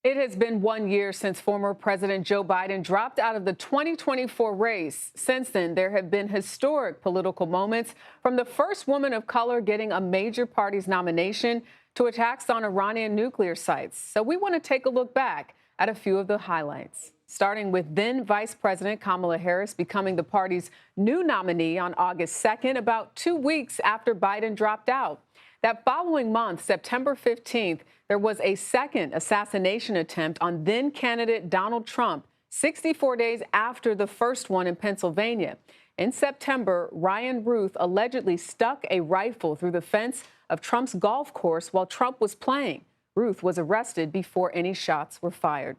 It has been 1 year since former President Joe Biden dropped out of the 2024 race. Since then, there have been historic political moments, from the first woman of color getting a major party's nomination to attacks on Iranian nuclear sites. So we want to take a look back at a few of the highlights, starting with then Vice President Kamala Harris becoming the party's new nominee on August 2nd, about 2 weeks after Biden dropped out. That following month, September 15th, there was a second assassination attempt on then-candidate Donald Trump, 64 days after the first one in Pennsylvania. In September, Ryan Ruth allegedly stuck a rifle through the fence of Trump's golf course while Trump was playing. Ruth was arrested before any shots were fired.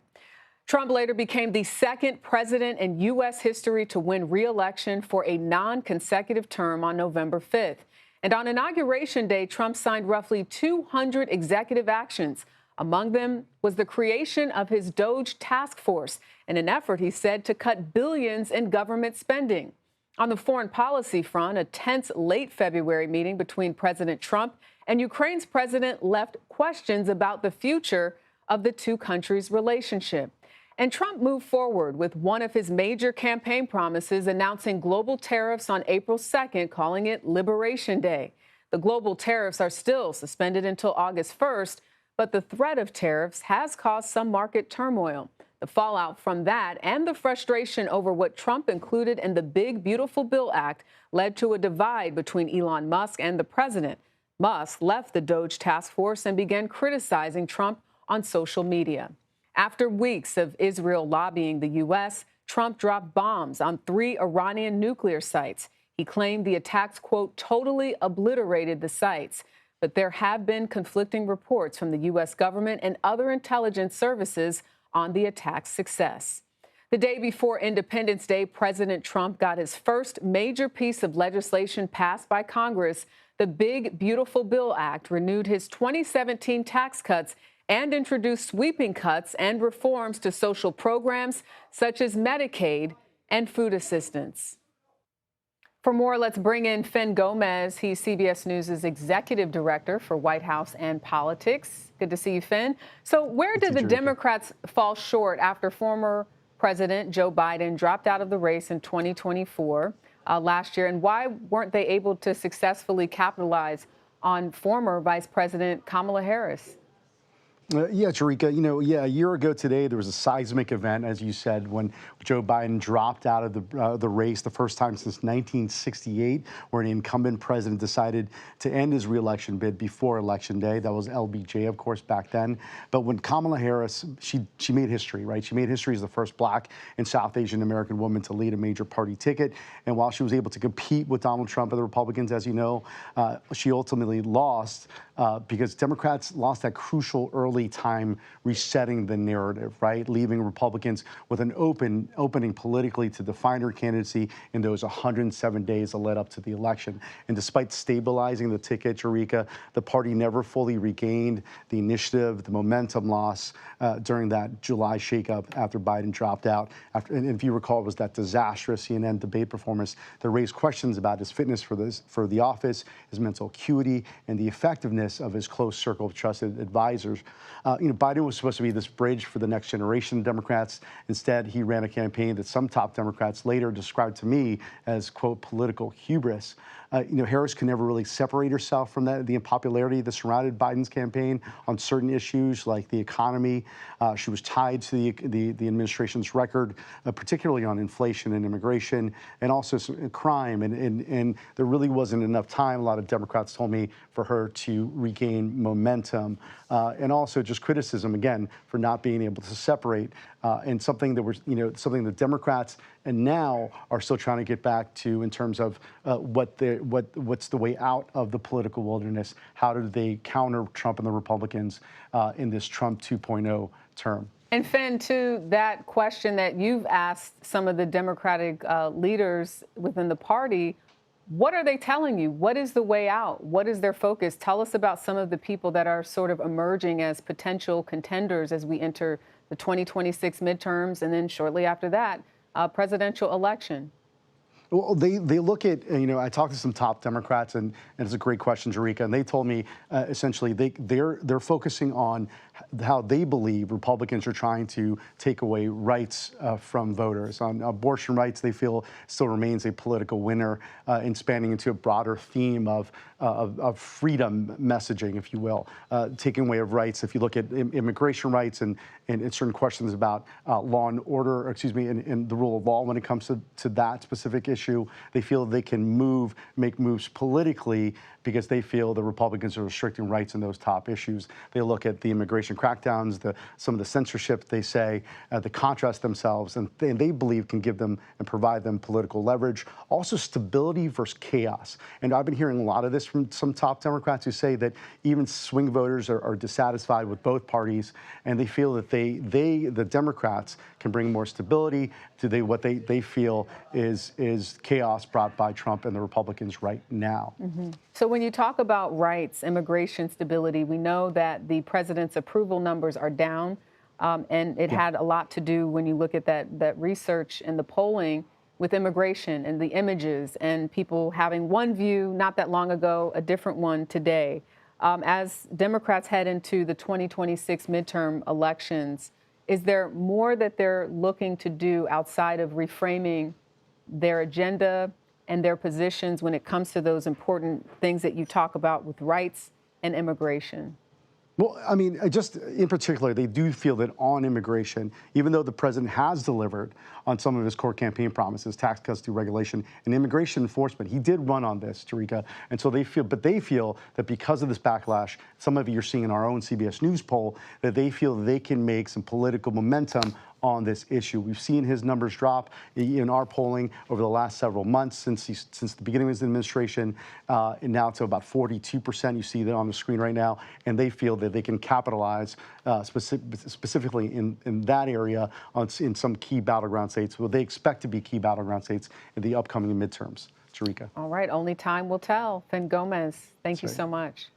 Trump later became the second president in U.S. history to win re-election for a non-consecutive term on November 5th. And on Inauguration Day, Trump signed roughly 200 executive actions. Among them was the creation of his DOGE task force in an effort, he said, to cut billions in government spending. On the foreign policy front, a tense late February meeting between President Trump and Ukraine's president left questions about the future of the two countries' relationship. And Trump moved forward with one of his major campaign promises, announcing global tariffs on April 2nd, calling it Liberation Day. The global tariffs are still suspended until August 1st, but the threat of tariffs has caused some market turmoil. The fallout from that and the frustration over what Trump included in the Big Beautiful Bill Act led to a divide between Elon Musk and the president. Musk left the DOGE task force and began criticizing Trump on social media. After weeks of Israel lobbying the U.S., Trump dropped bombs on 3 Iranian nuclear sites. He claimed the attacks, quote, totally obliterated the sites. But there have been conflicting reports from the U.S. government and other intelligence services on the attack's success. The day before Independence Day, President Trump got his first major piece of legislation passed by Congress. The Big Beautiful Bill Act renewed his 2017 tax cuts and introduced sweeping cuts and reforms to social programs such as Medicaid and food assistance. For more, let's bring in Gómez. He's CBS News' executive director for White House and politics. Good to see you, Finn. So where did the Democrats fall short after former President Joe Biden dropped out of the race in 2024 last year? And why weren't they able to successfully capitalize on former Vice President Kamala Harris? Yeah, Jericka, a year ago today, there was a seismic event, as you said, when Joe Biden dropped out of the race the first time since 1968, where an incumbent president decided to end his reelection bid before Election Day. That was LBJ, of course, back then. But when Kamala Harris, she made history, right? She made history as the first Black and South Asian American woman to lead a major party ticket. And while she was able to compete with Donald Trump and the Republicans, as you know, she ultimately lost because Democrats lost that crucial early time resetting the narrative, right? Leaving Republicans with an opening politically to define her candidacy in those 107 days that led up to the election. And despite stabilizing the ticket, Jericka, the party never fully regained the initiative, the momentum loss during that July shakeup after Biden dropped out. And if you recall, it was that disastrous CNN debate performance that raised questions about his fitness for the office, his mental acuity, and the effectiveness of his close circle of trusted advisors. Biden was supposed to be this bridge for the next generation of Democrats. Instead, he ran a campaign that some top Democrats later described to me as, quote, political hubris. Harris could never really separate herself from the unpopularity that surrounded Biden's campaign on certain issues like the economy. She was tied to the administration's record, particularly on inflation and immigration, and also crime. And there really wasn't enough time, a lot of Democrats told me, for her to regain momentum. And also just criticism, again, for not being able to separate. And something that something that Democrats and now are still trying to get back to in terms of what's the way out of the political wilderness. How do they counter Trump and the Republicans in this Trump 2.0 term? And Finn, to that question that you've asked some of the Democratic leaders within the party, what are they telling you? What is the way out? What is their focus? Tell us about some of the people that are sort of emerging as potential contenders as we enter the 2026 midterms and then shortly after that, presidential election. Well, they look at, I talked to some top Democrats, and it's a great question, Jericka, and they told me essentially they're focusing on how they believe Republicans are trying to take away rights from voters. On abortion rights, they feel still remains a political winner, in spanning into a broader theme of freedom messaging, if you will, taking away of rights. If you look at immigration rights and certain questions about law and order, or excuse me, and the rule of law when it comes to that specific issue, they feel they can make moves politically because they feel the Republicans are restricting rights in those top issues. They look at the immigration crackdowns, some of the censorship, they say, the contrast themselves, and they believe can give them and provide them political leverage. Also, stability versus chaos. And I've been hearing a lot of this from some top Democrats who say that even swing voters are dissatisfied with both parties, and they feel that the Democrats can bring more stability to what they feel is chaos brought by Trump and the Republicans right now. Mm-hmm. So when you talk about rights, immigration, stability, we know that the president's approval numbers are down, and it had a lot to do when you look at that research and the polling with immigration and the images and people having one view not that long ago, a different one today. As Democrats head into the 2026 midterm elections, is there more that they're looking to do outside of reframing their agenda and their positions when it comes to those important things that you talk about with rights and immigration? Well, I mean, just in particular, they do feel that on immigration, even though the president has delivered on some of his core campaign promises, tax cuts, deregulation, and immigration enforcement, he did run on this, Jericka. And so they feel that because of this backlash, some of you are seeing in our own CBS News poll, that they feel they can make some political momentum on this issue. We've seen his numbers drop in our polling over the last several months since the beginning of his administration, and now to about 42%. You see that on the screen right now, and they feel that they can capitalize specifically in that area in some key battleground states. Well, they expect to be key battleground states in the upcoming midterms. Jericka. All right, only time will tell. Gómez, thank you so much.